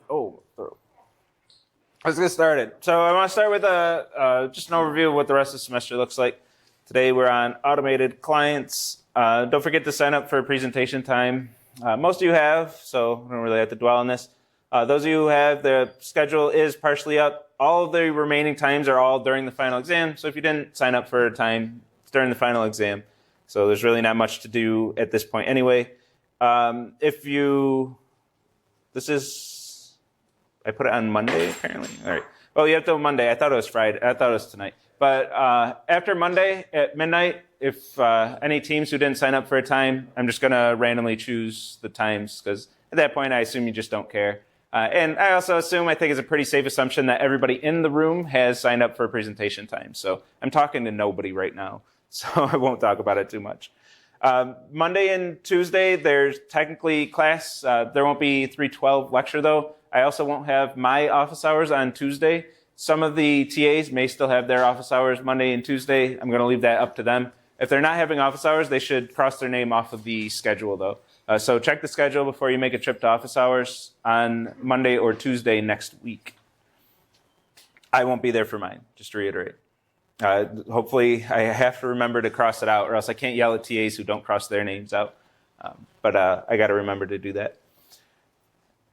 Oh, let's get started. So I want to start with just an overview of what the rest of the semester looks like. Today we're on automated clients. Don't forget to sign up for presentation time. Most of you have, so I don't really have to dwell on this. Those of you who have, the schedule is partially up. All of the remaining times are all during the final exam. So if you didn't sign up for a time, it's during the final exam. So there's really not much to do at this point anyway. I put it on Monday, apparently. All right. Well, you have till Monday. I thought it was Friday. I thought it was tonight. But after Monday at midnight, if any teams who didn't sign up for a time, I'm just going to randomly choose the times, because at that point, I assume you just don't care. And I also assume, I think it's a pretty safe assumption that everybody in the room has signed up for a presentation time. So I'm talking to nobody right now, so I won't talk about it too much. Monday and Tuesday, there's technically class. There won't be 312 lecture, though. I also won't have my office hours on Tuesday. Some of the TAs may still have their office hours Monday and Tuesday. I'm going to leave that up to them. If they're not having office hours, they should cross their name off of the schedule, though. So check the schedule before you make a trip to office hours on Monday or Tuesday next week. I won't be there for mine, just to reiterate. Hopefully, I have to remember to cross it out, or else I can't yell at TAs who don't cross their names out. But I got to remember to do that.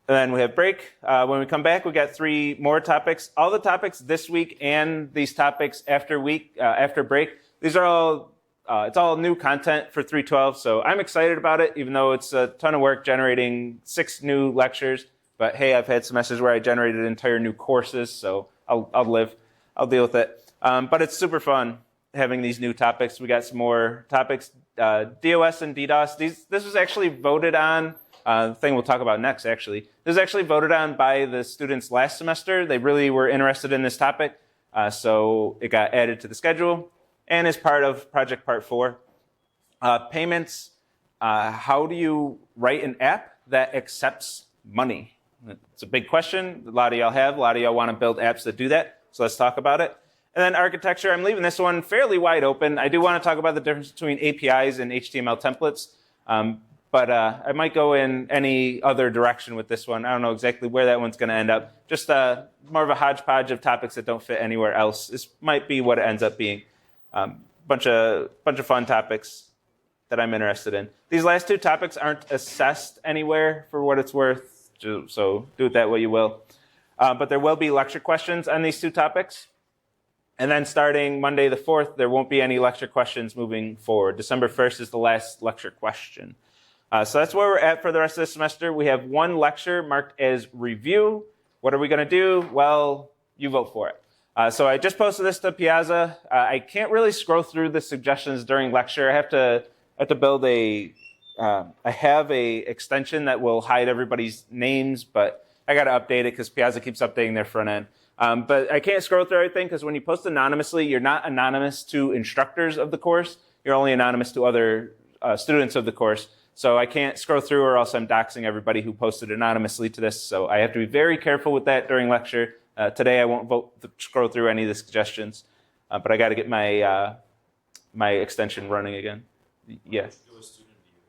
And then we have break. When we come back, we got 3 more topics. All the topics this week and these topics after break, these are all, it's all new content for 312. So I'm excited about it, even though it's a ton of work generating 6 new lectures. But hey, I've had semesters where I generated entire new courses, so I'll deal with it. But it's super fun having these new topics. We got some more topics, DOS and DDoS. This was actually voted on. The thing we'll talk about next, actually. This was actually voted on by the students last semester. They really were interested in this topic, so it got added to the schedule and is part of project part 4. Payments, how do you write an app that accepts money? It's a big question. A lot of y'all want to build apps that do that, so let's talk about it. And then architecture, I'm leaving this one fairly wide open. I do want to talk about the difference between APIs and HTML templates. But I might go in any other direction with this one. I don't know exactly where that one's going to end up. Just more of a hodgepodge of topics that don't fit anywhere else. This might be what it ends up being. Bunch of fun topics that I'm interested in. These last 2 topics aren't assessed anywhere for what it's worth, so do with that what you will. But there will be lecture questions on these 2 topics. And then starting Monday the 4th, there won't be any lecture questions moving forward. December 1st is the last lecture question. So that's where we're at for the rest of the semester. We have 1 lecture marked as review. What are we going to do? Well, you vote for it. So I just posted this to Piazza. I can't really scroll through the suggestions during lecture. I have to build I have a extension that will hide everybody's names, but I got to update it because Piazza keeps updating their front end. But I can't scroll through everything because when you post anonymously, you're not anonymous to instructors of the course. You're only anonymous to other students of the course. So I can't scroll through, or else I'm doxing everybody who posted anonymously to this. So I have to be very careful with that during lecture. Today I won't scroll through any of the suggestions, but I got to get my my extension running again. Yes. Do a student view.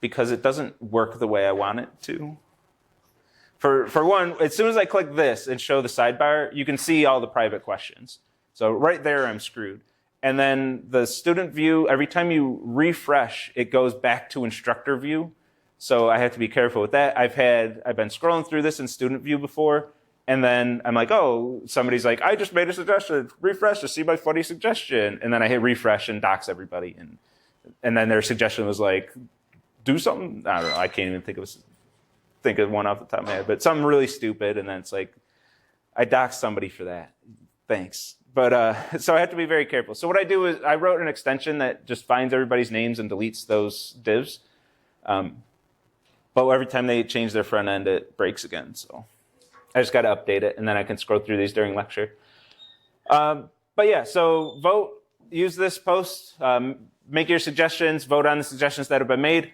Because it doesn't work the way I want it to. For one, as soon as I click this and show the sidebar, you can see all the private questions. So right there, I'm screwed. And then the student view, every time you refresh, it goes back to instructor view. So I have to be careful with that. I've been scrolling through this in student view before, and then I'm like, oh, somebody's like, I just made a suggestion. Refresh to see my funny suggestion. And then I hit refresh and dox everybody. And then their suggestion was like, do something. I don't know. I can't even think of one off the top of my head, but something really stupid. And then it's like, I doxed somebody for that. Thanks. But so I have to be very careful. So what I do is I wrote an extension that just finds everybody's names and deletes those divs. But every time they change their front end, it breaks again. So I just got to update it, and then I can scroll through these during lecture. But yeah, so vote, use this post, make your suggestions, vote on the suggestions that have been made.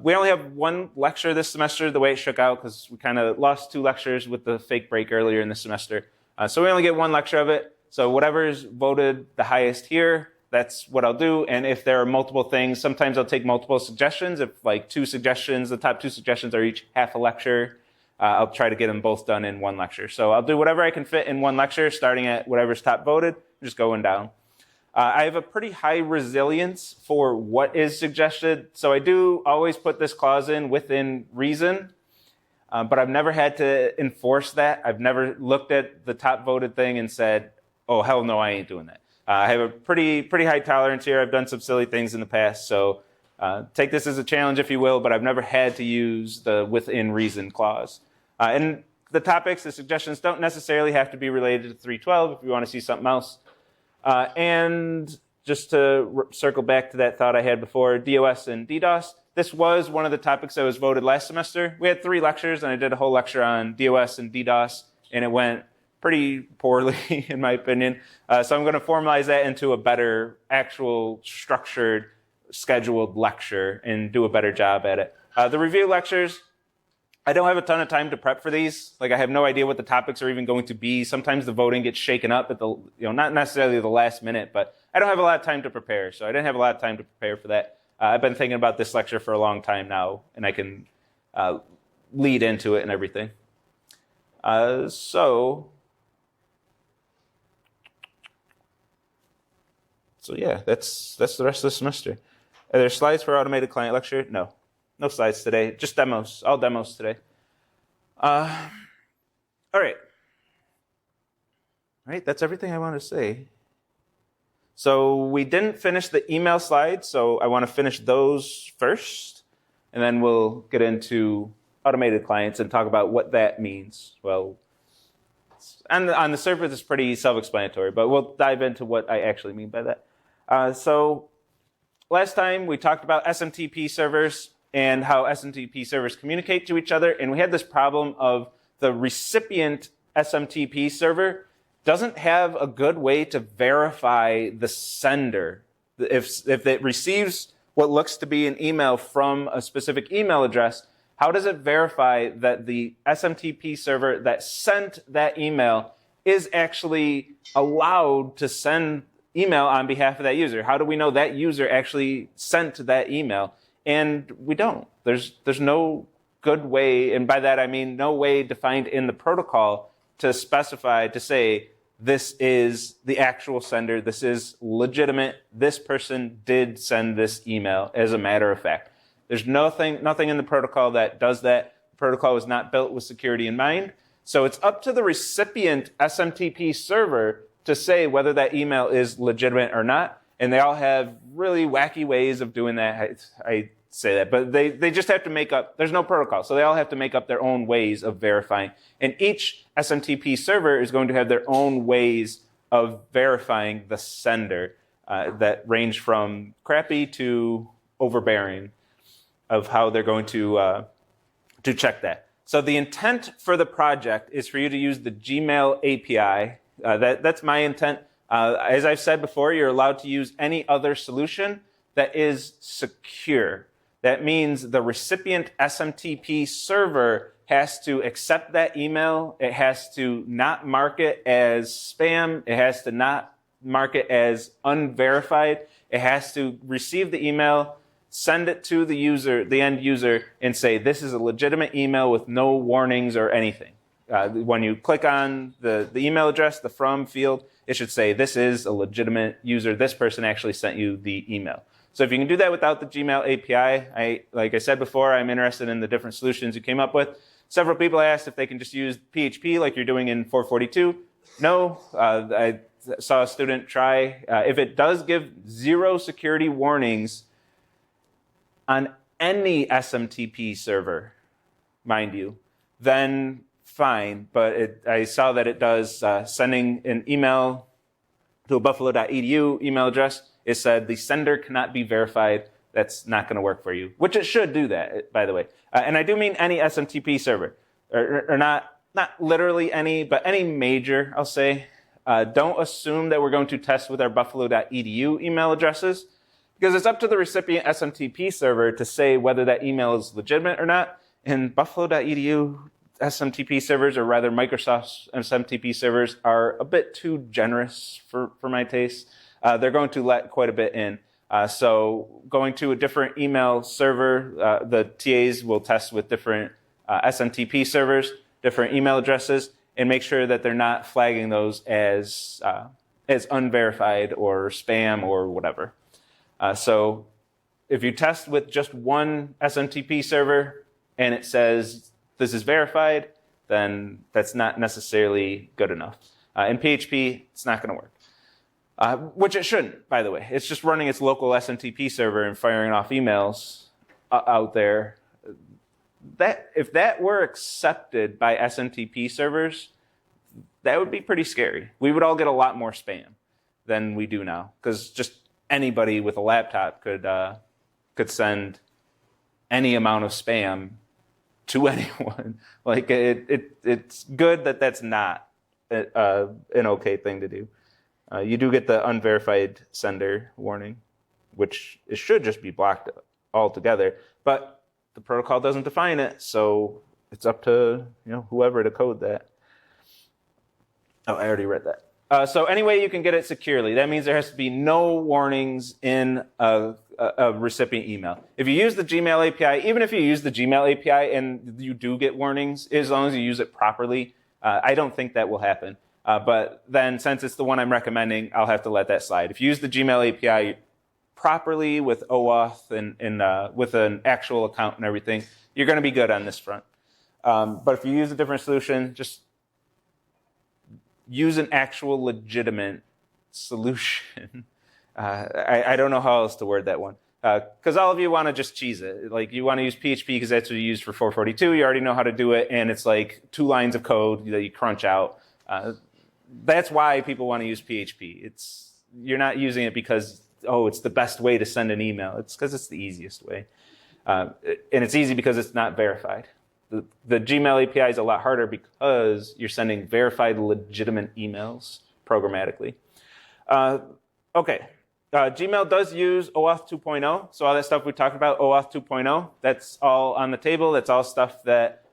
We only have 1 lecture this semester, the way it shook out, because we kind of lost 2 lectures with the fake break earlier in the semester. So we only get 1 lecture of it. So whatever's voted the highest here, that's what I'll do. And if there are multiple things, sometimes I'll take multiple suggestions. If like 2 suggestions, the top 2 suggestions are each half a lecture, I'll try to get them both done in one lecture. So I'll do whatever I can fit in one lecture, starting at whatever's top voted, just going down. I have a pretty high resilience for what is suggested. So I do always put this clause in within reason, but I've never had to enforce that. I've never looked at the top voted thing and said, oh, hell no, I ain't doing that. I have a pretty high tolerance here. I've done some silly things in the past, so take this as a challenge, if you will, but I've never had to use the within reason clause. And the topics, the suggestions don't necessarily have to be related to 312 if you want to see something else. And just to circle back to that thought I had before, DOS and DDoS, this was one of the topics that was voted last semester. We had 3 lectures, and I did a whole lecture on DOS and DDoS, and it went pretty poorly, in my opinion. So I'm going to formalize that into a better, actual, structured, scheduled lecture and do a better job at it. The review lectures, I don't have a ton of time to prep for these. Like, I have no idea what the topics are even going to be. Sometimes the voting gets shaken up at the, not necessarily the last minute, but I don't have a lot of time to prepare. So I didn't have a lot of time to prepare for that. I've been thinking about this lecture for a long time now, and I can lead into it and everything. So yeah, that's the rest of the semester. Are there slides for automated client lecture? No. No slides today. Just demos. All demos today. All right. All right, that's everything I want to say. So we didn't finish the email slides, so I want to finish those first, and then we'll get into automated clients and talk about what that means. Well, on the surface, it's pretty self-explanatory, but we'll dive into what I actually mean by that. So last time we talked about SMTP servers and how SMTP servers communicate to each other, and we had this problem of the recipient SMTP server doesn't have a good way to verify the sender. If it receives what looks to be an email from a specific email address, how does it verify that the SMTP server that sent that email is actually allowed to send email on behalf of that user? How do we know that user actually sent that email? And we don't. There's no good way, and by that I mean no way defined in the protocol to specify, to say, this is the actual sender, this is legitimate, this person did send this email as a matter of fact. There's nothing in the protocol that does that. The protocol was not built with security in mind. So it's up to the recipient SMTP server to say whether that email is legitimate or not. And they all have really wacky ways of doing that. I say that, but they just have to make up, there's no protocol. So they all have to make up their own ways of verifying. And each SMTP server is going to have their own ways of verifying the sender that range from crappy to overbearing of how they're going to check that. So the intent for the project is for you to use the Gmail API. That's my intent. As I've said before, you're allowed to use any other solution that is secure. That means the recipient SMTP server has to accept that email. It has to not mark it as spam. It has to not mark it as unverified. It has to receive the email, send it to the user, the end user, and say, this is a legitimate email with no warnings or anything. When you click on the email address, the from field, it should say, this is a legitimate user. This person actually sent you the email. So if you can do that without the Gmail API, like I said before, I'm interested in the different solutions you came up with. Several people asked if they can just use PHP like you're doing in 442. No, I saw a student try. If it does give 0 security warnings on any SMTP server, mind you, then fine. But I saw that it does sending an email to a buffalo.edu email address. It said the sender cannot be verified. That's not going to work for you, which it should do that, by the way. And I do mean any SMTP server, or not literally any, but any major, I'll say. Don't assume that we're going to test with our buffalo.edu email addresses, because it's up to the recipient SMTP server to say whether that email is legitimate or not. And buffalo.edu SMTP servers, or rather Microsoft's SMTP servers, are a bit too generous for my taste. They're going to let quite a bit in. So going to a different email server, the TAs will test with different SMTP servers, different email addresses, and make sure that they're not flagging those as unverified or spam or whatever. So if you test with just one SMTP server and it says this is verified, then that's not necessarily good enough. In PHP, it's not going to work. Which it shouldn't, by the way. It's just running its local SMTP server and firing off emails out there. If that were accepted by SMTP servers, that would be pretty scary. We would all get a lot more spam than we do now, because just anybody with a laptop could send any amount of spam to anyone. Like it's good that that's not an okay thing to do. You do get the unverified sender warning, which it should just be blocked altogether, but the protocol doesn't define it, so it's up to whoever to code that. Oh, I already read that. So anyway, you can get it securely. That means there has to be no warnings in a recipient email. If you use the Gmail API, even if you use the Gmail API and you do get warnings, as long as you use it properly, I don't think that will happen. But then since it's the one I'm recommending, I'll have to let that slide. If you use the Gmail API properly with OAuth and with an actual account and everything, you're going to be good on this front. But if you use a different solution, just use an actual legitimate solution. I don't know how else to word that one. Because all of you want to just cheese it. Like, you want to use PHP because that's what you use for 442. You already know how to do it, and it's like 2 lines of code that you crunch out. That's why people want to use PHP. You're not using it because, it's the best way to send an email. It's because it's the easiest way. And it's easy because it's not verified. The Gmail API is a lot harder because you're sending verified, legitimate emails programmatically. Okay. Gmail does use OAuth 2.0. So all that stuff we talked about, OAuth 2.0, that's all on the table. That's all stuff that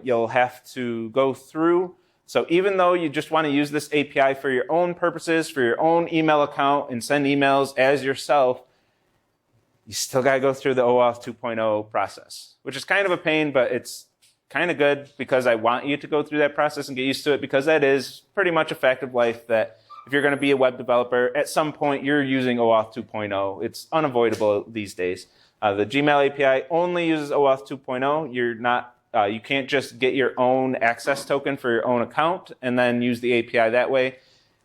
you'll have to go through. So even though you just want to use this API for your own purposes, for your own email account, and send emails as yourself, you still got to go through the OAuth 2.0 process, which is kind of a pain, but it's kind of good because I want you to go through that process and get used to it, because that is pretty much a fact of life that if you're going to be a web developer, at some point you're using OAuth 2.0. It's unavoidable these days. The Gmail API only uses OAuth 2.0. You can't just get your own access token for your own account and then use the API that way.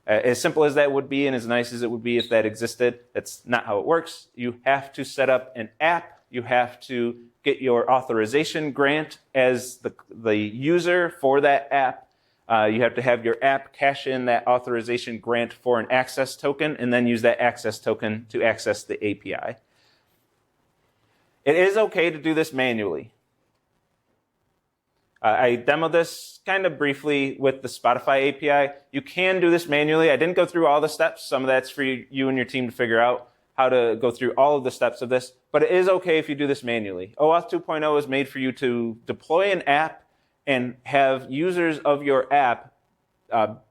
As simple as that would be, and as nice as it would be if that existed, that's not how it works. You have to set up an app. You have to get your authorization grant as the user for that app. You have to have your app cache in that authorization grant for an access token, and then use that access token to access the API. It is okay to do this manually. I demoed this kind of briefly with the Spotify API. You can do this manually. I didn't go through all the steps. Some of that's for you and your team to figure out how to go through all of the steps of this. But it is okay if you do this manually. OAuth 2.0 is made for you to deploy an app and have users of your app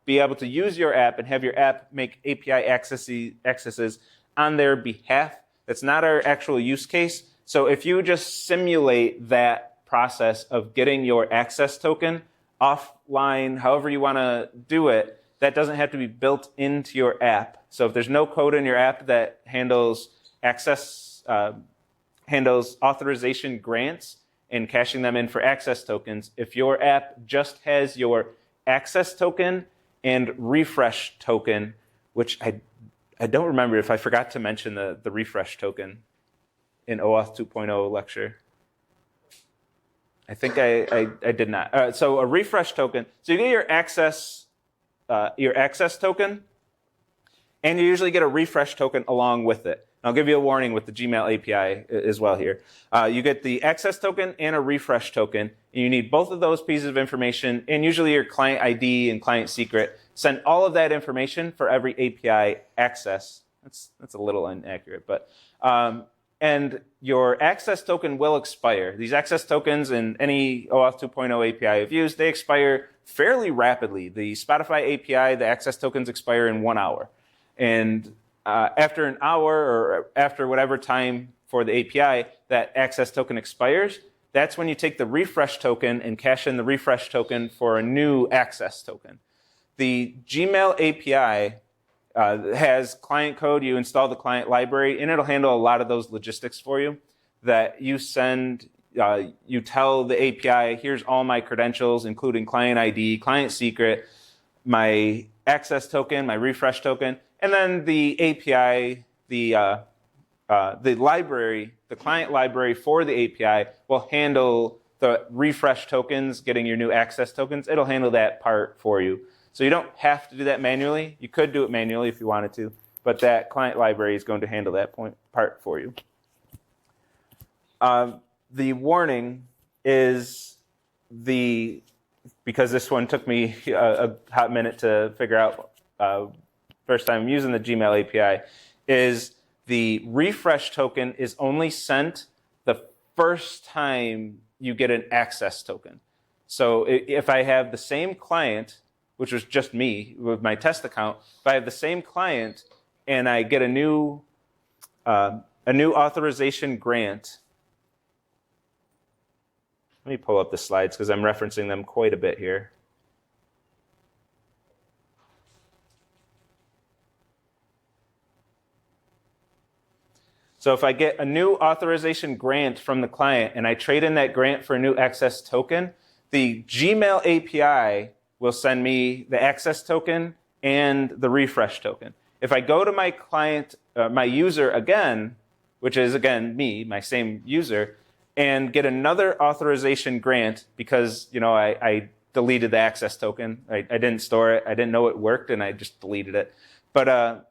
be able to use your app and have your app make API accesses on their behalf. That's not our actual use case. So if you just simulate that process of getting your access token offline, however you want to do it, that doesn't have to be built into your app. So if there's no code in your app that handles handles authorization grants and caching them in for access tokens, if your app just has your access token and refresh token, which I don't remember if I forgot to mention the refresh token in OAuth 2.0 lecture. I think I did not. So a refresh token. So you get your access token, and you usually get a refresh token along with it. And I'll give you a warning with the Gmail API as well here. You get the access token and a refresh token, and you need both of those pieces of information, and usually your client ID and client secret. Send all of that information for every API access. That's a little inaccurate, but and your access token will expire. These access tokens in any OAuth 2.0 API I've used, they expire fairly rapidly. The Spotify API, the access tokens expire in 1 hour. And after an hour or after whatever time for the API that access token expires, that's when you take the refresh token and cash in the refresh token for a new access token. The Gmail API has client code. You install the client library, and it'll handle a lot of those logistics for you. That you send, you tell the API, here's all my credentials, including client ID, client secret, my access token, my refresh token, and then the API, the library, the client library for the API will handle the refresh tokens, getting your new access tokens. It'll handle that part for you. So you don't have to do that manually. You could do it manually if you wanted to, but that client library is going to handle that part for you. The warning is because this one took me a hot minute to figure out first time using the Gmail API, is the refresh token is only sent the first time you get an access token. So if I have the same client, which was just me with my test account, if I have the same client and I get a new authorization grant. Let me pull up the slides because I'm referencing them quite a bit here. So if I get a new authorization grant from the client and I trade in that grant for a new access token, the Gmail API will send me the access token and the refresh token. If I go to my client, my user again, which is again me, my same user, and get another authorization grant because I deleted the access token. I didn't store it. I didn't know it worked, and I just deleted it. But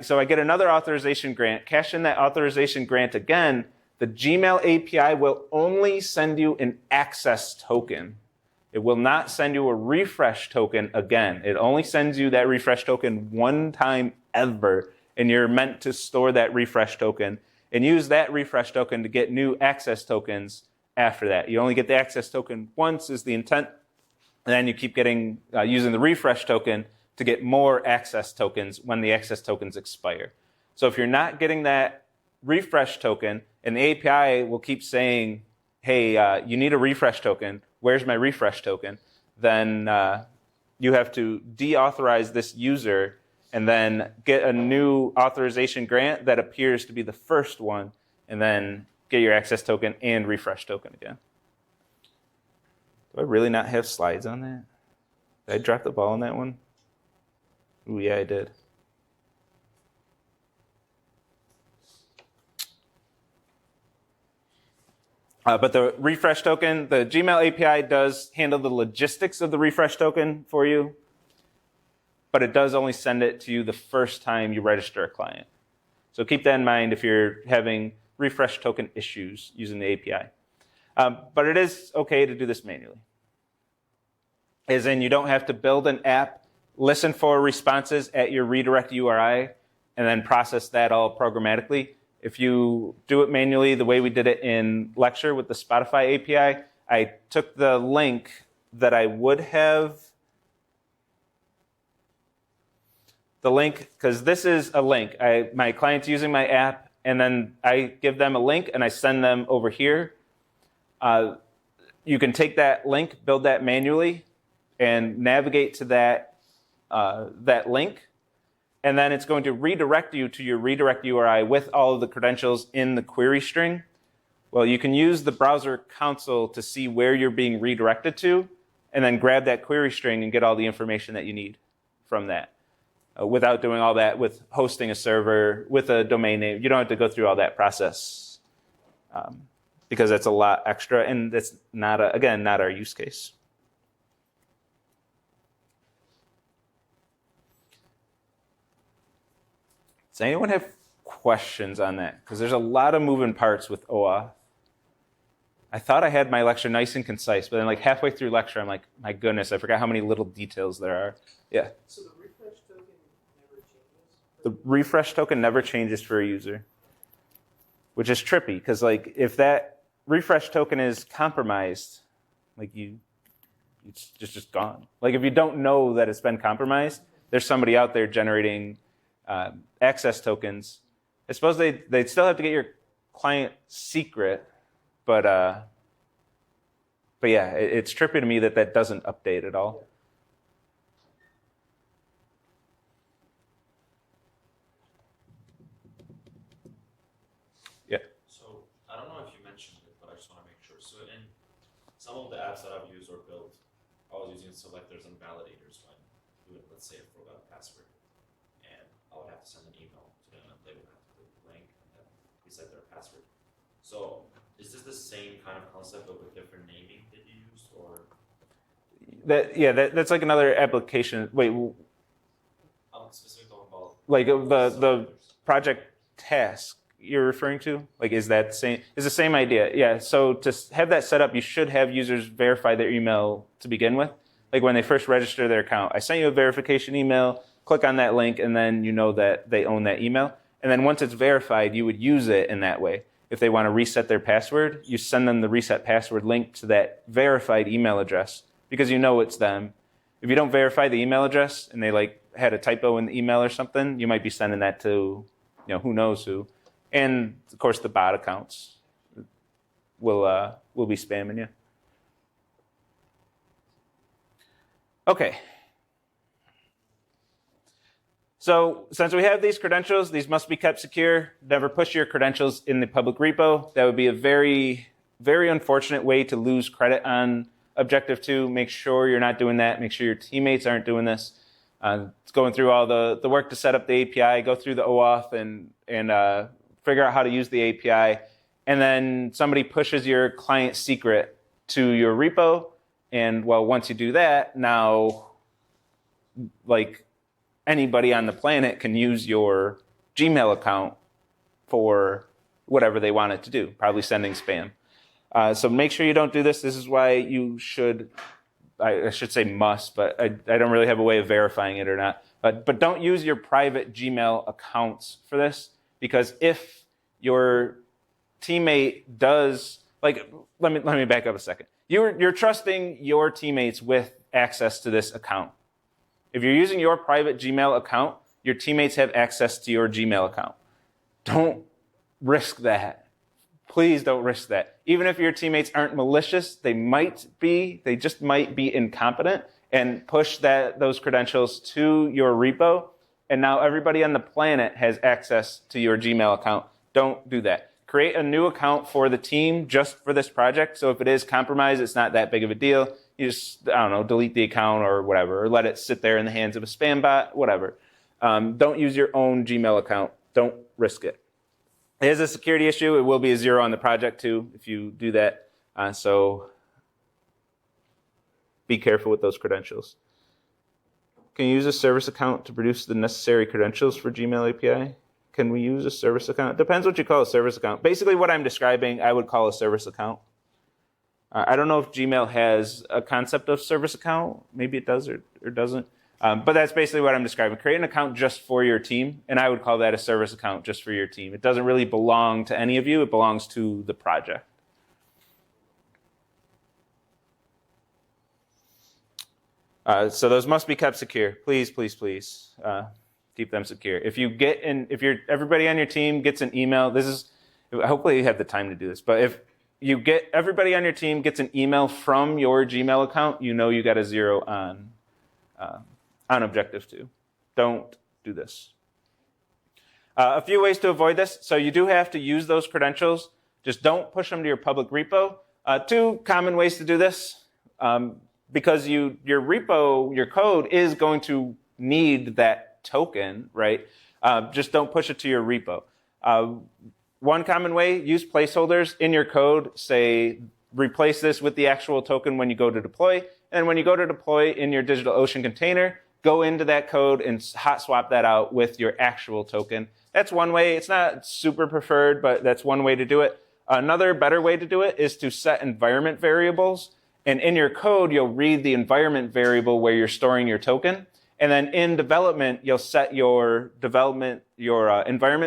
so I get another authorization grant, cash in that authorization grant again. The Gmail API will only send you an access token. It will not send you a refresh token again. It only sends you that refresh token one time ever, and you're meant to store that refresh token and use that refresh token to get new access tokens after that. You only get the access token once is the intent, and then you keep getting using the refresh token to get more access tokens when the access tokens expire. So if you're not getting that refresh token, and the API will keep saying, hey, you need a refresh token, where's my refresh token? Then you have to deauthorize this user and then get a new authorization grant that appears to be the first one, and then get your access token and refresh token again. Do I really not have slides on that? Did I drop the ball on that one? Ooh, yeah, I did. But the refresh token, the Gmail API does handle the logistics of the refresh token for you, but it does only send it to you the first time you register a client. So keep that in mind if you're having refresh token issues using the API. But it is okay to do this manually. As in, you don't have to build an app, listen for responses at your redirect URI, and then process that all programmatically. If you do it manually, the way we did it in lecture with the Spotify API, I took the link that I would have, because this is a link. My client's using my app, and then I give them a link, and I send them over here. You can take that link, build that manually, and navigate to that link. And then it's going to redirect you to your redirect URI with all of the credentials in the query string. Well, you can use the browser console to see where you're being redirected to, and then grab that query string and get all the information that you need from that. Without doing all that with hosting a server, with a domain name. You don't have to go through all that process because that's a lot extra, and that's not, again, not our use case. Does anyone have questions on that? Because there's a lot of moving parts with OAuth. I thought I had my lecture nice and concise, but then like halfway through lecture, I'm like, my goodness, I forgot how many little details there are. Yeah? So the refresh token never changes? The refresh token never changes for a user, which is trippy, because like if that refresh token is compromised, like it's just gone. Like if you don't know that it's been compromised, there's somebody out there generating access tokens. I suppose they'd still have to get your client secret, but But yeah, it's trippy to me that that doesn't update at all. Yeah. So I don't know if you mentioned it, but I just want to make sure. So in some of the apps that I've used or built, I was using selectors and validators when doing, let's say, I forgot a password, and I would have to send an email to them, and they would have to click the link and then reset their password. So is this the same kind of concept but with different naming that you used, or? That's like another application. Wait, I'm specifically talking about like the selectors. project task you're referring to? Like, is that same? Is the same idea? Yeah. So to have that set up, you should have users verify their email to begin with. Like when they first register their account, I sent you a verification email. Click on that link, and then you know that they own that email. And then once it's verified, you would use it in that way. If they want to reset their password, you send them the reset password link to that verified email address because you know it's them. If you don't verify the email address and they like had a typo in the email or something, you might be sending that to, who knows who. And of course, the bot accounts will be spamming you. Okay. So since we have these credentials, these must be kept secure. Never push your credentials in the public repo. That would be a very, very unfortunate way to lose credit on Objective 2. Make sure you're not doing that. Make sure your teammates aren't doing this. It's going through all the work to set up the API, go through the OAuth and figure out how to use the API. And then somebody pushes your client secret to your repo. And well, once you do that, now like anybody on the planet can use your Gmail account for whatever they want it to do, probably sending spam. So make sure you don't do this. This is why you should, I should say must, but I don't really have a way of verifying it or not. But don't use your private Gmail accounts for this, because if your teammate does, like, let me back up a second. You're trusting your teammates with access to this account. If you're using your private Gmail account, your teammates have access to your Gmail account. Don't risk that. Please don't risk that. Even if your teammates aren't malicious, they just might be incompetent and push those credentials to your repo. And now everybody on the planet has access to your Gmail account. Don't do that. Create a new account for the team just for this project. So if it is compromised, it's not that big of a deal. You just, delete the account or whatever, or let it sit there in the hands of a spam bot, whatever. Don't use your own Gmail account. Don't risk it. It is a security issue. It will be a 0 on the project too if you do that. So be careful with those credentials. Can you use a service account to produce the necessary credentials for Gmail API? Can we use a service account? It depends what you call a service account. Basically what I'm describing, I would call a service account. I don't know if Gmail has a concept of service account. Maybe it does or doesn't. But that's basically what I'm describing. Create an account just for your team, and I would call that a service account just for your team. It doesn't really belong to any of you. It belongs to the project. So those must be kept secure. Please, please, please keep them secure. If everybody on your team gets an email, hopefully you have the time to do this, but if everybody on your team gets an email from your Gmail account, you know you got a 0 on Objective 2. Don't do this. A few ways to avoid this. So you do have to use those credentials. Just don't push them to your public repo. 2 common ways to do this. Because your repo, your code is going to need that token, right? Just don't push it to your repo. One common way, use placeholders in your code. Say, replace this with the actual token when you go to deploy. And when you go to deploy in your DigitalOcean container, go into that code and hot swap that out with your actual token. That's one way. It's not super preferred, but that's one way to do it. Another better way to do it is to set environment variables. And in your code, you'll read the environment variable where you're storing your token. And then in development, you'll set your environment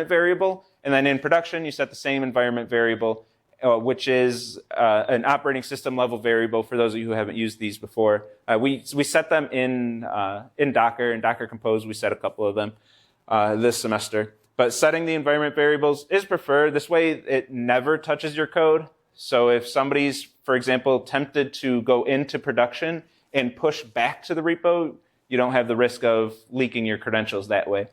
variable. And then in production, you set the same environment variable, which is an operating system level variable for those of you who haven't used these before. We set them in Docker. In Docker Compose, we set a couple of them this semester. But setting the environment variables is preferred. This way, it never touches your code. So if somebody's, for example, tempted to go into production and push back to the repo, you don't have the risk of leaking your credentials that way.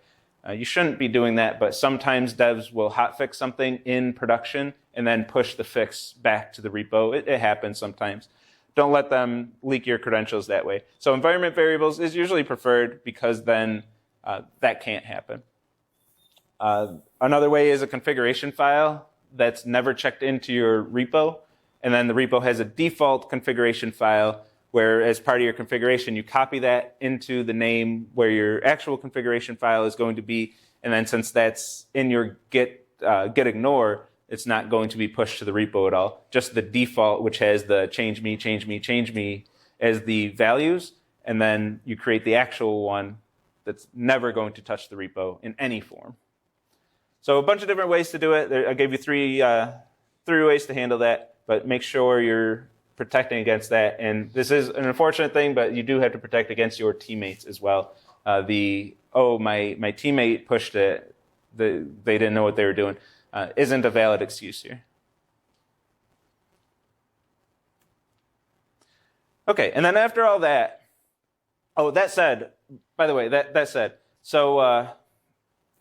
You shouldn't be doing that, but sometimes devs will hotfix something in production and then push the fix back to the repo. It happens sometimes. Don't let them leak your credentials that way. So environment variables is usually preferred because then that can't happen. Another way is a configuration file that's never checked into your repo, and then the repo has a default configuration file where as part of your configuration, you copy that into the name where your actual configuration file is going to be, and then since that's in your git ignore, it's not going to be pushed to the repo at all. Just the default, which has the change me as the values, and then you create the actual one that's never going to touch the repo in any form. So a bunch of different ways to do it. I gave you three ways to handle that, but make sure you're protecting against that. And this is an unfortunate thing, but you do have to protect against your teammates as well. My teammate pushed it, they didn't know what they were doing, isn't a valid excuse here. Okay, and then after all that, that said, by the way, that said, so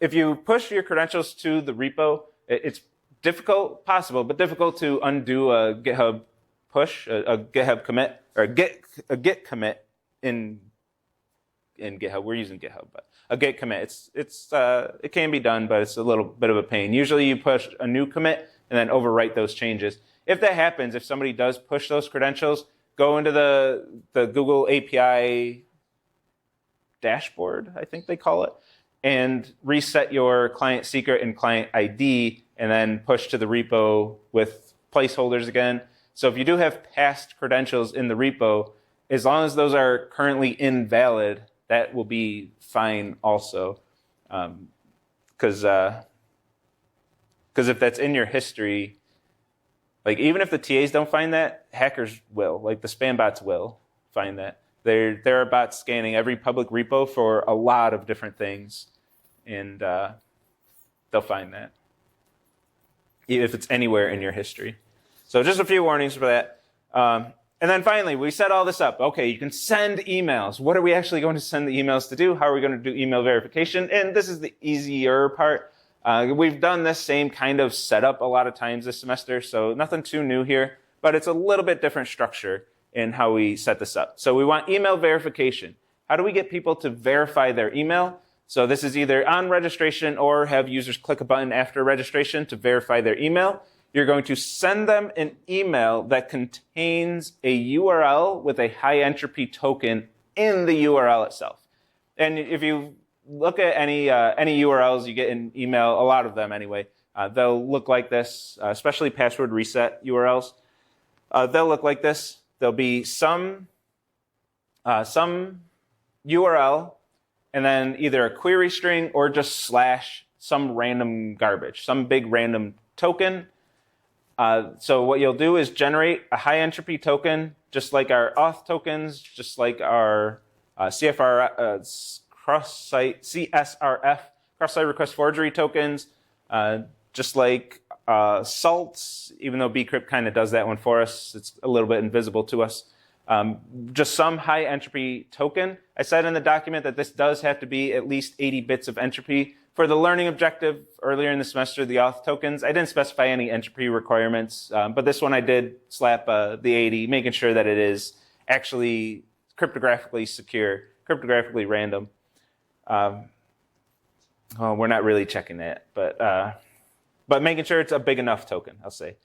if you push your credentials to the repo, it's difficult, possible, but difficult to undo a GitHub push, a GitHub commit, or a git commit in GitHub. We're using GitHub, but a git commit. It can be done, but it's a little bit of a pain. Usually you push a new commit and then overwrite those changes. If that happens, if somebody does push those credentials, go into the Google API dashboard, I think they call it, and reset your client secret and client ID, and then push to the repo with placeholders again. So if you do have past credentials in the repo, as long as those are currently invalid, that will be fine also. Because if that's in your history, like even if the TAs don't find that, hackers will, like the spam bots will find that. There are bots scanning every public repo for a lot of different things, and they'll find that if it's anywhere in your history. So just a few warnings for that. And then finally, we set all this up. Okay, you can send emails. What are we actually going to send the emails to do? How are we going to do email verification? And this is the easier part. We've done this same kind of setup a lot of times this semester, so nothing too new here, but it's a little bit different structure in how we set this up. So we want email verification. How do we get people to verify their email? So this is either on registration or have users click a button after registration to verify their email. You're going to send them an email that contains a URL with a high entropy token in the URL itself. And if you look at any URLs you get in email, a lot of them anyway, they'll look like this, especially password reset URLs. They'll look like this. There'll be some URL and then either a query string or just slash some random garbage, some big random token. So what you'll do is generate a high entropy token, just like our auth tokens, just like our CSRF, cross-site request forgery tokens, just like salts, even though bcrypt kind of does that one for us. It's a little bit invisible to us. Just some high entropy token. I said in the document that this does have to be at least 80 bits of entropy. For the learning objective earlier in the semester, the auth tokens, I didn't specify any entropy requirements, but this one I did slap the 80, making sure that it is actually cryptographically secure, cryptographically random. Well, we're not really checking that, but making sure it's a big enough token, I'll say.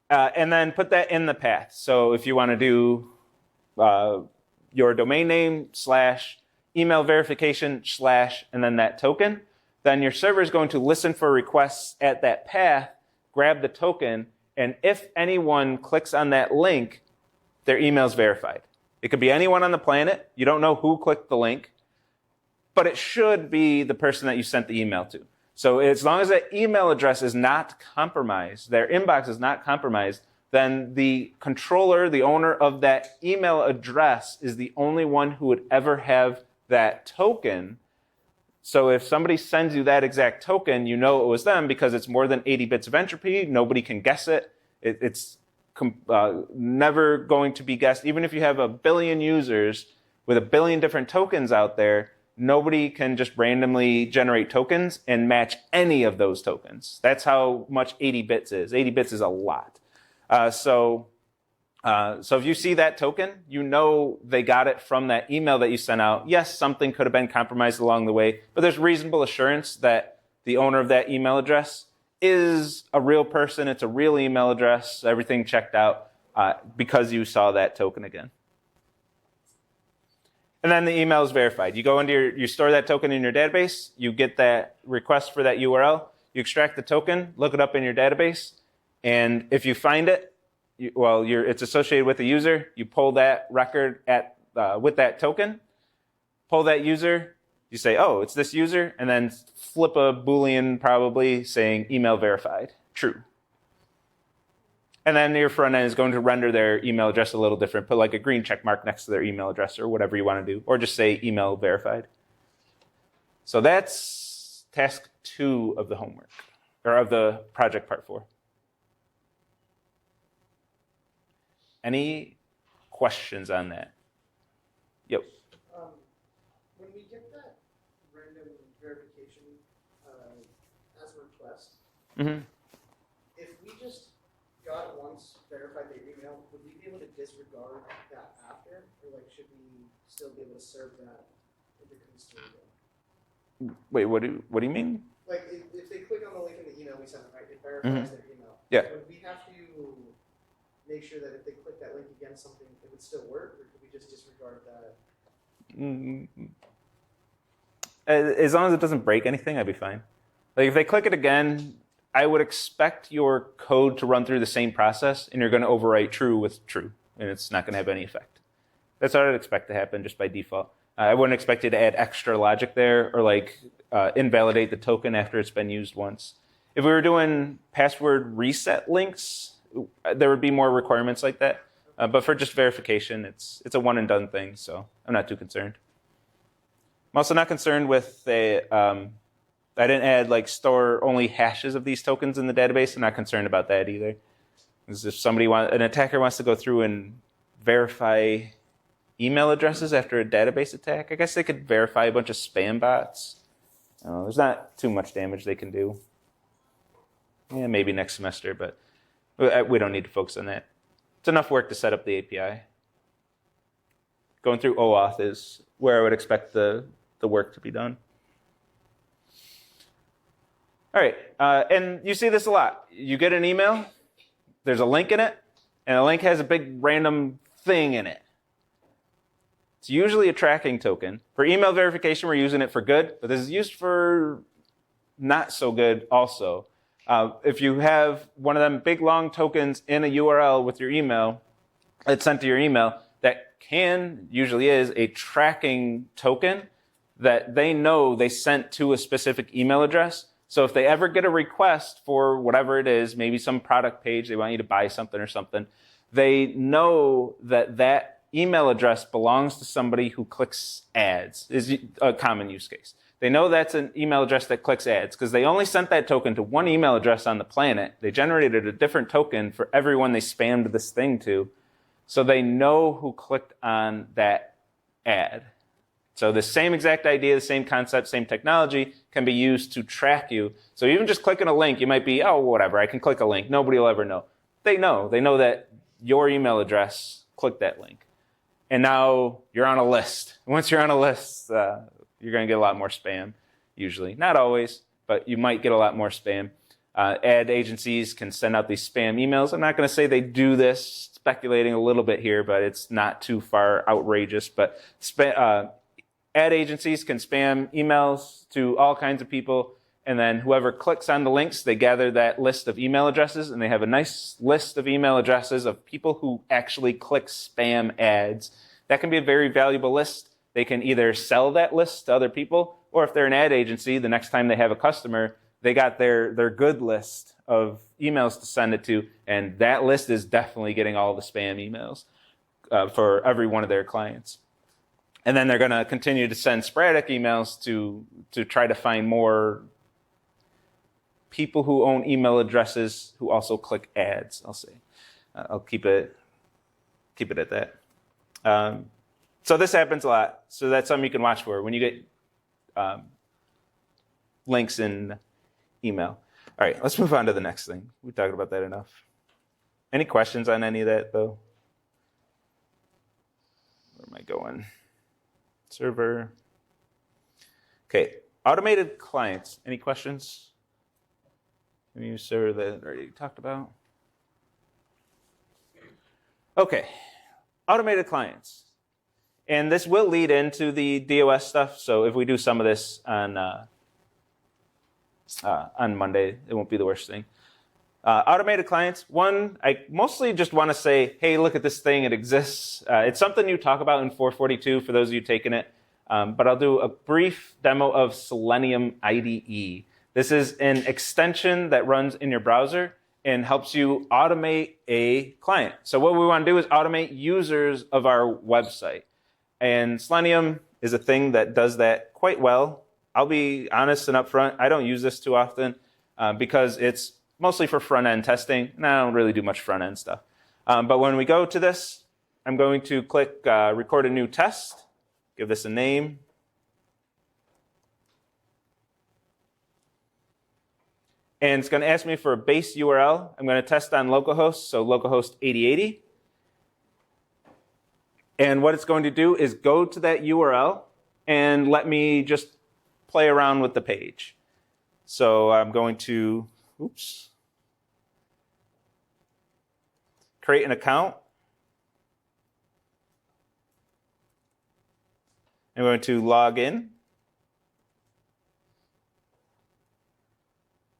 And then put that in the path. So if you want to do your domain name / email verification / and then that token, then your server is going to listen for requests at that path, grab the token, and if anyone clicks on that link, their email is verified. It could be anyone on the planet. You don't know who clicked the link, but it should be the person that you sent the email to. So as long as that email address is not compromised, their inbox is not compromised, then the controller, the owner of that email address, is the only one who would ever have that token. So if somebody sends you that exact token, you know it was them because it's more than 80 bits of entropy. Nobody can guess it. It's never going to be guessed. Even if you have a billion users with a billion different tokens out there, nobody can just randomly generate tokens and match any of those tokens. That's how much 80 bits is. 80 bits is a lot. So if you see that token, you know they got it from that email that you sent out. Yes, something could have been compromised along the way, but there's reasonable assurance that the owner of that email address is a real person. It's a real email address. Everything checked out because you saw that token again. And then the email is verified. You go into you store that token in your database. You get that request for that URL. You extract the token, look it up in your database, and if you find it, it's associated with the user. You pull that record with that token, pull that user. You say, oh, it's this user, and then flip a Boolean probably saying email verified, true. And then your front end is going to render their email address a little different. Put like a green check mark next to their email address or whatever you want to do, or just say email verified. So that's task 2 of the homework, or of the project part 4. Any questions on that? Yep. When we get that random verification as a request, if we just got it once, verified their email, would we be able to disregard that after, or like should we still be able to serve that if it comes through again? Wait, what do you mean? Like if they click on the link in the email we sent, right, it verifies their email. Yeah. Would we have to make sure that if they click that link again, something it would still work, or could we just disregard that? As long as it doesn't break anything, I'd be fine. Like if they click it again, I would expect your code to run through the same process, and you're going to overwrite true with true, and it's not going to have any effect. That's what I'd expect to happen just by default. I wouldn't expect you to add extra logic there or like invalidate the token after it's been used once. If we were doing password reset links, there would be more requirements like that. But for just verification, it's a one and done thing, so I'm not too concerned. I'm also not concerned with I didn't add like store only hashes of these tokens in the database. I'm not concerned about that either. Because if an attacker wants to go through and verify email addresses after a database attack, I guess they could verify a bunch of spam bots. There's not too much damage they can do. Yeah, maybe next semester, but we don't need to focus on that. It's enough work to set up the API. Going through OAuth is where I would expect the work to be done. All right, and you see this a lot. You get an email, there's a link in it, and the link has a big random thing in it. It's usually a tracking token. For email verification, we're using it for good, but this is used for not so good also. If you have one of them big long tokens in a URL with your email, it's sent to your email, that usually is a tracking token that they know they sent to a specific email address. So if they ever get a request for whatever it is, maybe some product page, they want you to buy something or something, they know that that email address belongs to somebody who clicks ads, is a common use case. They know that's an email address that clicks ads because they only sent that token to one email address on the planet. They generated a different token for everyone they spammed this thing to. So they know who clicked on that ad. So the same exact idea, the same concept, same technology can be used to track you. So even just clicking a link, you might be, oh, whatever, I can click a link. Nobody will ever know. They know that your email address clicked that link. And now you're on a list. Once you're on a list, you're going to get a lot more spam, usually. Not always, but you might get a lot more spam. Ad agencies can send out these spam emails. I'm not going to say they do this, speculating a little bit here, but it's not too far outrageous. But ad agencies can spam emails to all kinds of people, and then whoever clicks on the links, they gather that list of email addresses, and they have a nice list of email addresses of people who actually click spam ads. That can be a very valuable list. They can either sell that list to other people, or if they're an ad agency, the next time they have a customer, they got their good list of emails to send it to, and that list is definitely getting all the spam emails for every one of their clients. And then they're going to continue to send sporadic emails to try to find more people who own email addresses who also click ads, I'll say. I'll keep it at that. So this happens a lot. So that's something you can watch for when you get links in email. All right, let's move on to the next thing. We talked about that enough. Any questions on any of that, though? Where am I going? Server. Okay, automated clients. Any questions? Any server that I already talked about? Okay, automated clients. And this will lead into the DOS stuff. So if we do some of this on Monday, it won't be the worst thing. Automated clients. One, I mostly just want to say, hey, look at this thing. It exists. It's something you talk about in 442 for those of you taking it. But I'll do a brief demo of Selenium IDE. This is an extension that runs in your browser and helps you automate a client. So what we want to do is automate users of our website. And Selenium is a thing that does that quite well. I'll be honest and upfront, I don't use this too often because it's mostly for front-end testing, and I don't really do much front-end stuff. But when we go to this, I'm going to click record a new test, give this a name. And it's going to ask me for a base URL. I'm going to test on localhost, so localhost 8080. And what it's going to do is go to that URL and let me just play around with the page. So I'm going to, create an account. I'm going to log in.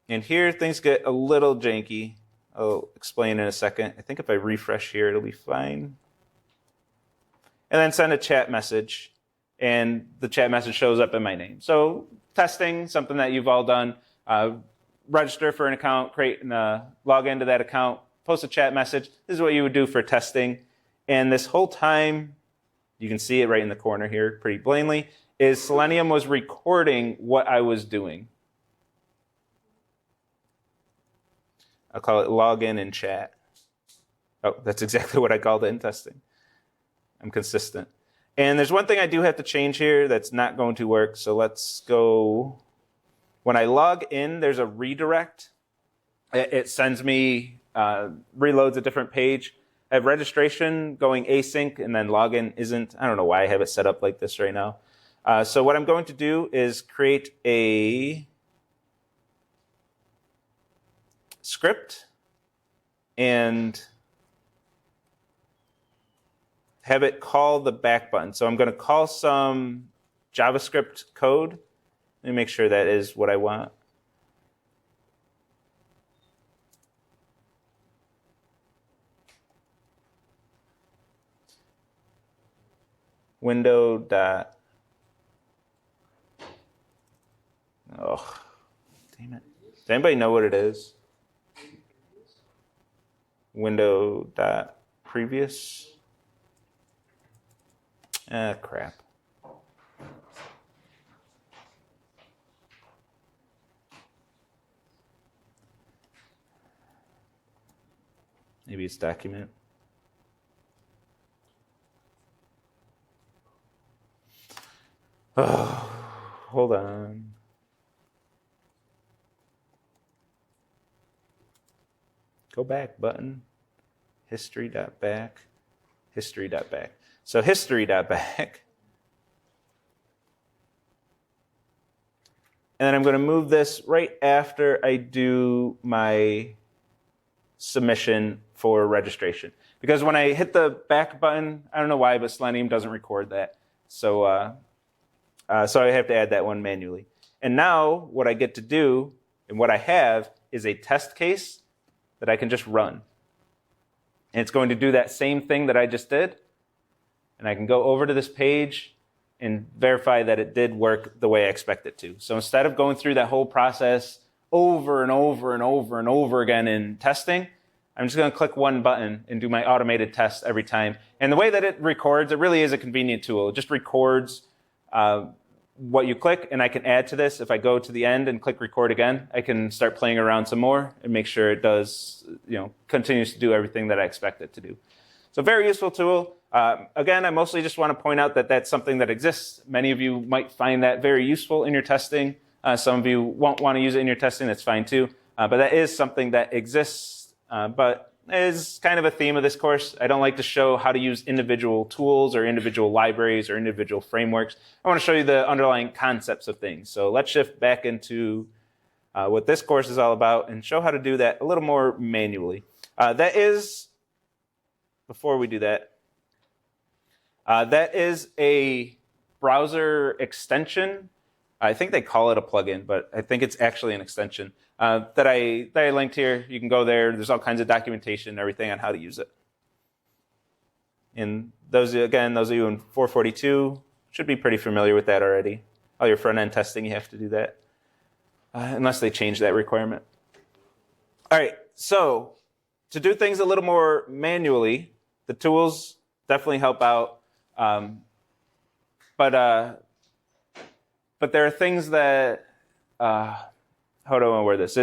And here things get a little janky. I'll explain in a second. I think if I refresh here, it'll be fine. And then send a chat message. And the chat message shows up in my name. So testing, something that you've all done. Register for an account, log into that account, post a chat message. This is what you would do for testing. And this whole time, you can see it right in the corner here pretty plainly, is Selenium was recording what I was doing. I'll call it login and chat. Oh, that's exactly what I called it in testing. I'm consistent. And there's one thing I do have to change here that's not going to work. So let's go. When I log in, there's a redirect. It sends me, reloads a different page. I have registration going async, and then login isn't. I don't know why I have it set up like this right now. So what I'm going to do is create a script and have it call the back button. So I'm going to call some JavaScript code. Let me make sure that is what I want. Window dot. Oh, damn it. Does anybody know what it is? Window dot previous. Ah, crap. Maybe it's document. Oh, hold on. Go back button. History.back. History.back. So history.back. And then I'm going to move this right after I do my submission for registration. Because when I hit the back button, I don't know why, but Selenium doesn't record that. So I have to add that one manually. And now what I get to do, and what I have, is a test case that I can just run. And it's going to do that same thing that I just did. And I can go over to this page and verify that it did work the way I expect it to. So instead of going through that whole process over and over and over and over again in testing, I'm just going to click one button and do my automated test every time. And the way that it records, it really is a convenient tool. It just records what you click, and I can add to this. If I go to the end and click record again, I can start playing around some more and make sure it does, continues to do everything that I expect it to do. So very useful tool. Again, I mostly just want to point out that that's something that exists. Many of you might find that very useful in your testing. Some of you won't want to use it in your testing. That's fine too. But that is something that exists, but is kind of a theme of this course. I don't like to show how to use individual tools or individual libraries or individual frameworks. I want to show you the underlying concepts of things. So let's shift back into what this course is all about and show how to do that a little more manually. Before we do that, that is a browser extension. I think they call it a plugin, but I think it's actually an extension that I linked here. You can go there. There's all kinds of documentation and everything on how to use it. And those of you in 442 should be pretty familiar with that already. All your front-end testing, you have to do that, unless they change that requirement. All right, so to do things a little more manually, the tools definitely help out. But there are things that, how do I want to word this?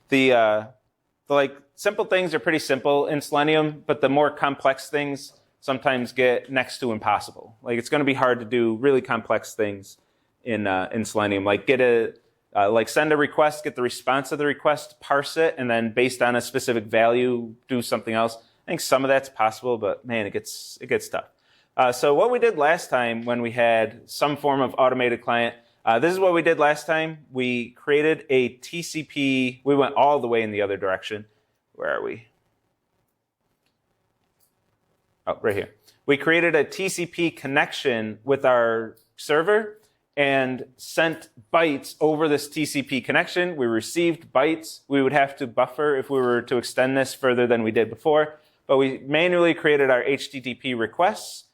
The simple things are pretty simple in Selenium, but the more complex things sometimes get next to impossible. Like it's going to be hard to do really complex things in Selenium, like send a request, get the response of the request, parse it, and then based on a specific value, do something else. I think some of that's possible, but man, it gets tough. So what we did last time when we had some form of automated client, this is what we did last time. We created a TCP. We went all the way in the other direction. Where are we? Oh, right here. We created a TCP connection with our server and sent bytes over this TCP connection. We received bytes. We would have to buffer if we were to extend this further than we did before. But we manually created our HTTP requests,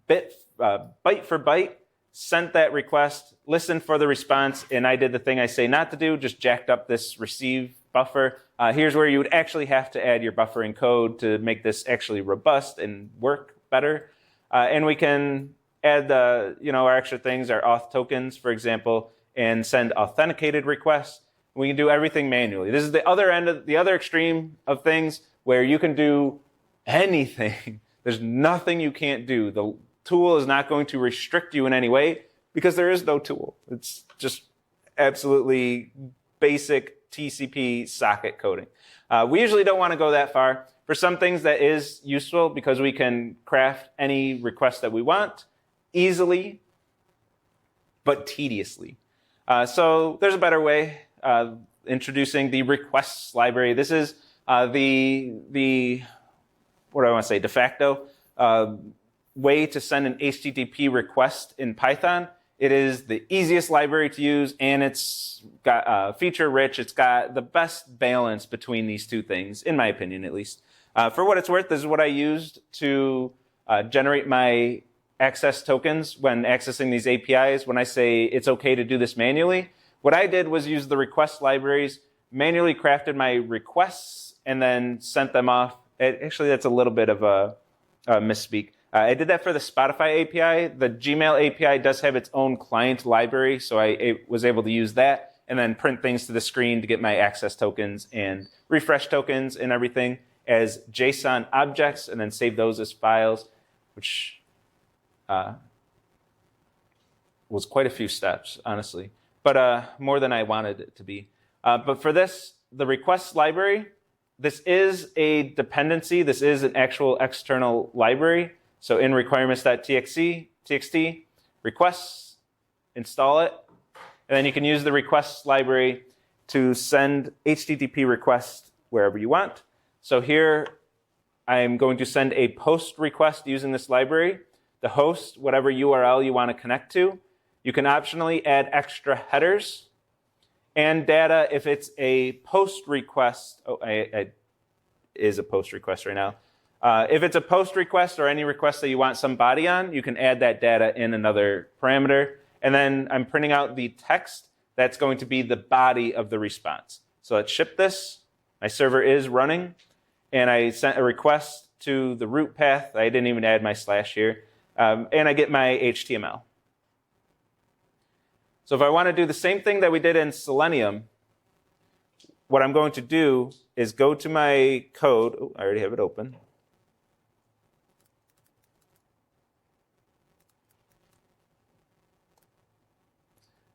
byte for byte, sent that request, listened for the response, and I did the thing I say not to do, just jacked up this receive buffer. Here's where you would actually have to add your buffering code to make this actually robust and work better. And we can add our extra things, our auth tokens, for example, and send authenticated requests. We can do everything manually. This is the other extreme of things where you can do anything. There's nothing you can't do. The tool is not going to restrict you in any way because there is no tool. It's just absolutely basic TCP socket coding. We usually don't want to go that far. For some things that is useful because we can craft any request that we want easily, but tediously. So there's a better way. Introducing the requests library. This is the what do I want to say, de facto way to send an HTTP request in Python. It is the easiest library to use, and it's got feature rich. It's got the best balance between these two things, in my opinion, at least. For what it's worth, this is what I used to generate my access tokens when accessing these APIs. When I say it's okay to do this manually, what I did was use the request libraries, manually crafted my requests, and then sent them off. Actually, that's a little bit of a misspeak. I did that for the Spotify API. The Gmail API does have its own client library, so I was able to use that and then print things to the screen to get my access tokens and refresh tokens and everything as JSON objects, and then save those as files, which was quite a few steps, honestly, but more than I wanted it to be. But for this, the requests library, this is a dependency. This is an actual external library. So in requirements.txt, requests, install it, and then you can use the requests library to send HTTP requests wherever you want. So here, I'm going to send a post request using this library. The host, whatever URL you want to connect to. You can optionally add extra headers and data if it's a post request. Oh, it is a post request right now. If it's a post request or any request that you want some body on, you can add that data in another parameter. And then I'm printing out the text that's going to be the body of the response. So let's ship this. My server is running. And I sent a request to the root path. I didn't even add my slash here. And I get my HTML. So if I want to do the same thing that we did in Selenium, what I'm going to do is go to my code. Oh, I already have it open.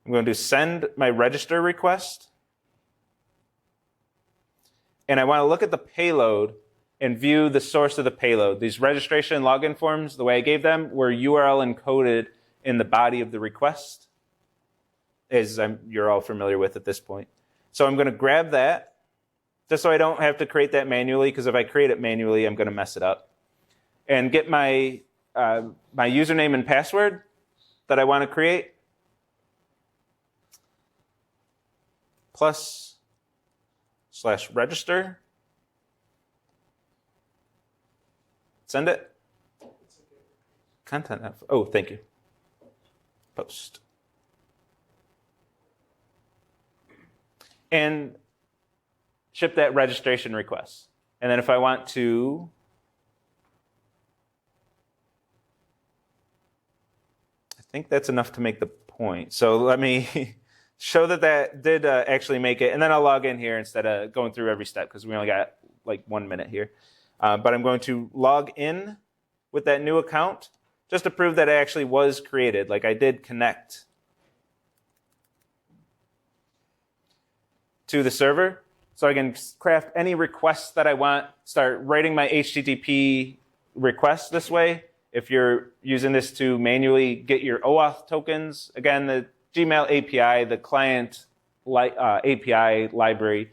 I'm going to send my register request. And I want to look at the payload and view the source of the payload. These registration and login forms, the way I gave them, were URL encoded in the body of the request, as you're all familiar with at this point. So I'm going to grab that, just so I don't have to create that manually, because if I create it manually, I'm going to mess it up. And get my username and password that I want to create, +/register. Send it. Content. Oh, thank you. Post. And ship that registration request. And then if I want to I think that's enough to make the point. So let me show that that did actually make it. And then I'll log in here instead of going through every step, because we only got like 1 minute here. But I'm going to log in with that new account just to prove that it actually was created. Like I did connect to the server. So I can craft any requests that I want, start writing my HTTP requests this way. If you're using this to manually get your OAuth tokens, again, the Gmail API, the client API library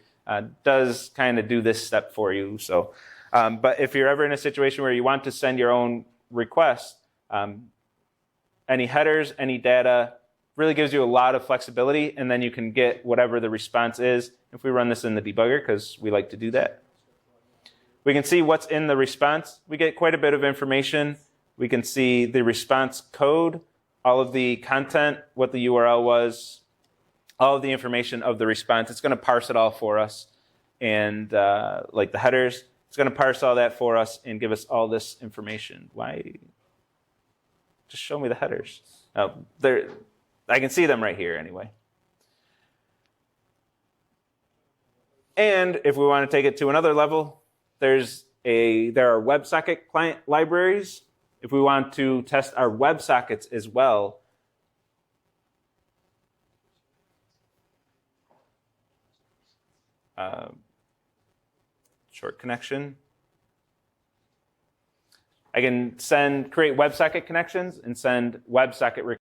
does kind of do this step for you. So, but if you're ever in a situation where you want to send your own request, any headers, any data, really gives you a lot of flexibility, and then you can get whatever the response is. If we run this in the debugger, because we like to do that, we can see what's in the response. We get quite a bit of information. We can see the response code, all of the content, what the URL was, all of the information of the response. It's going to parse it all for us. And like the headers, it's going to parse all that for us and give us all this information. Why? Just show me the headers. Oh, I can see them right here anyway. And if we want to take it to another level, there are WebSocket client libraries. If we want to test our WebSockets as well, short connection. I can create WebSocket connections and send WebSocket requests